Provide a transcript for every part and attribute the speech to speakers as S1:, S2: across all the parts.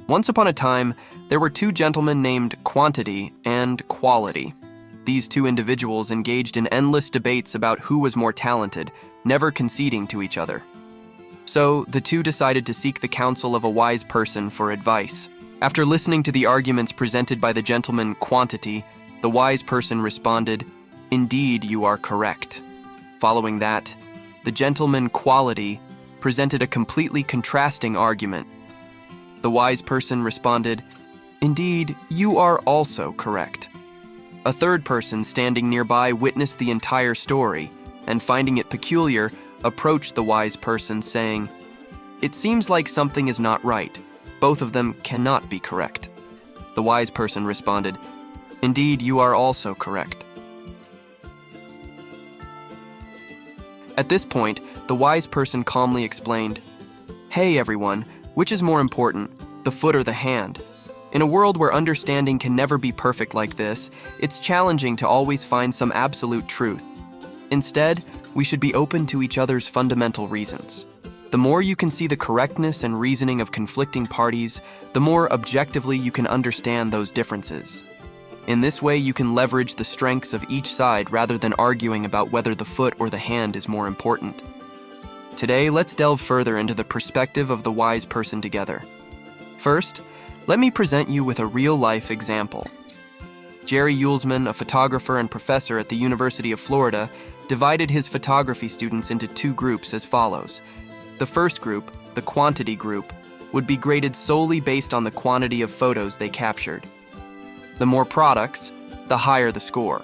S1: Once upon a time, there were two gentlemen named Quantity and Quality. These two individuals engaged in endless debates about who was more talented, never conceding to each other. So, the two decided to seek the counsel of a wise person for advice. After listening to the arguments presented by the gentleman Quantity, the wise person responded, "Indeed, you are correct." Following that, the gentleman Quality presented a completely contrasting argument. The wise person responded, "Indeed, you are also correct." A third person standing nearby witnessed the entire story and, finding it peculiar, approached the wise person saying, "It seems like something is not right. Both of them cannot be correct." The wise person responded, "Indeed, you are also correct." At this point, the wise person calmly explained, "Hey everyone, which is more important, the foot or the hand? In a world where understanding can never be perfect like this, it's challenging to always find some absolute truth. Instead, we should be open to each other's fundamental reasons. The more you can see the correctness and reasoning of conflicting parties, the more objectively you can understand those differences. In this way, you can leverage the strengths of each side rather than arguing about whether the foot or the hand is more important." Today, let's delve further into the perspective of the wise person together. First, let me present you with a real-life example. Jerry Uelsman, a photographer and professor at the University of Florida, divided his photography students into two groups as follows. The first group, the quantity group, would be graded solely based on the quantity of photos they captured. The more products, the higher the score.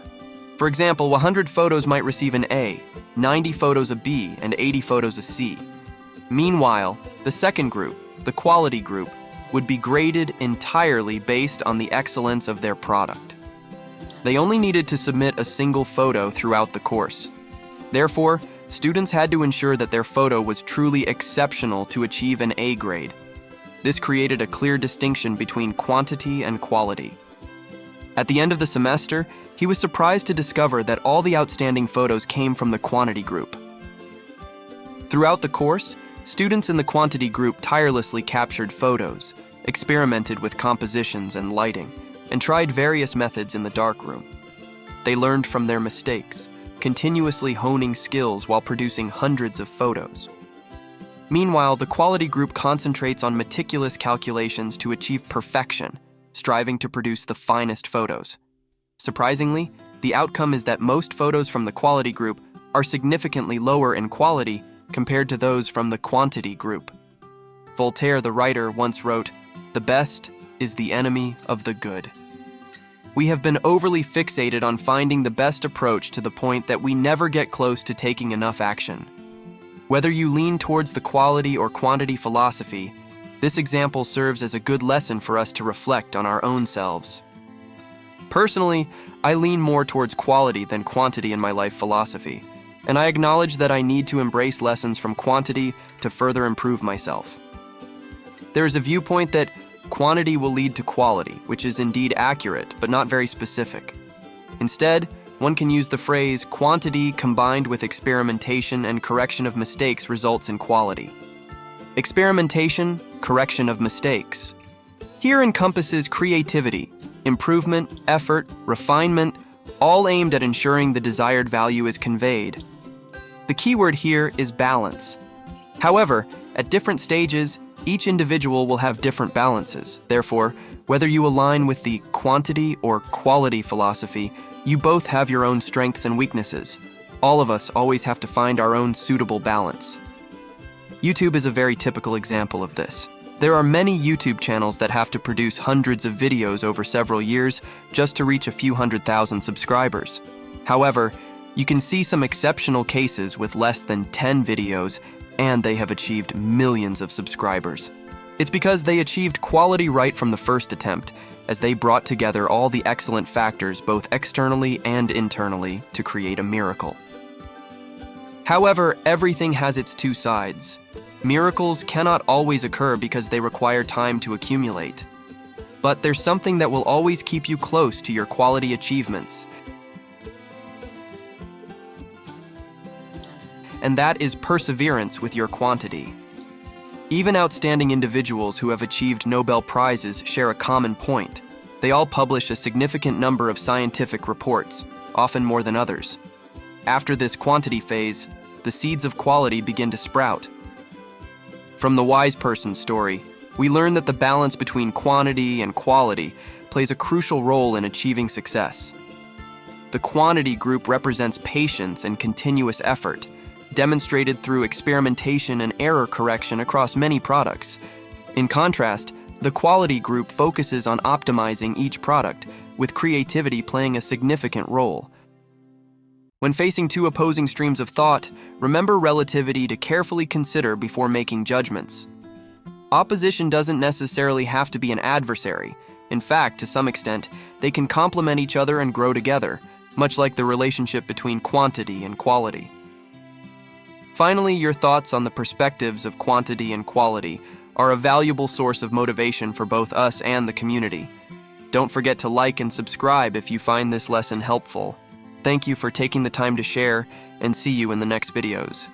S1: For example, 100 photos might receive an A, 90 photos a B, and 80 photos a C. Meanwhile, the second group, the quality group, would be graded entirely based on the excellence of their product. They only needed to submit a single photo throughout the course. Therefore, students had to ensure that their photo was truly exceptional to achieve an A grade. This created a clear distinction between quantity and quality. At the end of the semester, he was surprised to discover that all the outstanding photos came from the quantity group. Throughout the course, students in the quantity group tirelessly captured photos, experimented with compositions and lighting, and tried various methods in the darkroom. They learned from their mistakes, continuously honing skills while producing hundreds of photos. Meanwhile, the quality group concentrates on meticulous calculations to achieve perfection, striving to produce the finest photos. Surprisingly, the outcome is that most photos from the quality group are significantly lower in quality compared to those from the quantity group. Voltaire, the writer, once wrote, "The best is the enemy of the good." We have been overly fixated on finding the best approach to the point that we never get close to taking enough action. Whether you lean towards the quality or quantity philosophy, this example serves as a good lesson for us to reflect on our own selves. Personally, I lean more towards quality than quantity in my life philosophy, and I acknowledge that I need to embrace lessons from quantity to further improve myself. There is a viewpoint that quantity will lead to quality, which is indeed accurate, but not very specific. Instead, one can use the phrase, "Quantity combined with experimentation and correction of mistakes results in quality." Experimentation, correction of mistakes. Here encompasses creativity, improvement, effort, refinement, all aimed at ensuring the desired value is conveyed. The key word here is balance. However, at different stages, each individual will have different balances. Therefore, whether you align with the quantity or quality philosophy, you both have your own strengths and weaknesses. All of us always have to find our own suitable balance. YouTube is a very typical example of this. There are many YouTube channels that have to produce hundreds of videos over several years just to reach a few 100,000 subscribers. However, you can see some exceptional cases with less than 10 videos and they have achieved millions of subscribers. It's because they achieved quality right from the first attempt, as they brought together all the excellent factors both externally and internally to create a miracle. However, everything has its two sides. Miracles cannot always occur because they require time to accumulate. But there's something that will always keep you close to your quality achievements. And that is perseverance with your quantity. Even outstanding individuals who have achieved Nobel Prizes share a common point. They all publish a significant number of scientific reports, often more than others. After this quantity phase, the seeds of quality begin to sprout. From the wise person's story, we learn that the balance between quantity and quality plays a crucial role in achieving success. The quantity group represents patience and continuous effort, demonstrated through experimentation and error correction across many products. In contrast, the quality group focuses on optimizing each product, with creativity playing a significant role. When facing two opposing streams of thought, remember relativity to carefully consider before making judgments. Opposition doesn't necessarily have to be an adversary. In fact, to some extent, they can complement each other and grow together, much like the relationship between quantity and quality. Finally, your thoughts on the perspectives of quantity and quality are a valuable source of motivation for both us and the community. Don't forget to like and subscribe if you find this lesson helpful. Thank you for taking the time to share, and see you in the next videos.